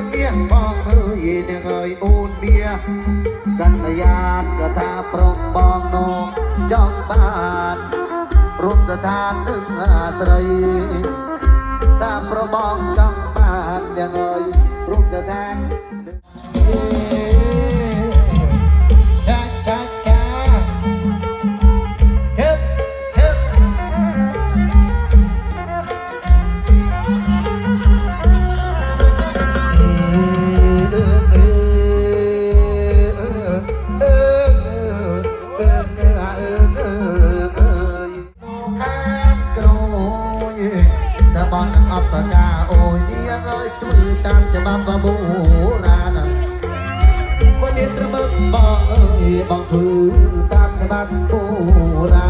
นเมียมองเอ้ยเนื่องเอ้ยอูนเมียกันระยะกระทาปรมบองโนจ้องบ้านรวมสถานหนึ่งอาศัยตาประบองจ้องบ้านเนื่องเอ้ยรวมสถานอัปปะกาโอ้ยเนียงเอ้ยช่วยตามจะมาประบูรานะวันนี้ตระมึงบอกเอ้ยบอกถือตามจะมาบูรา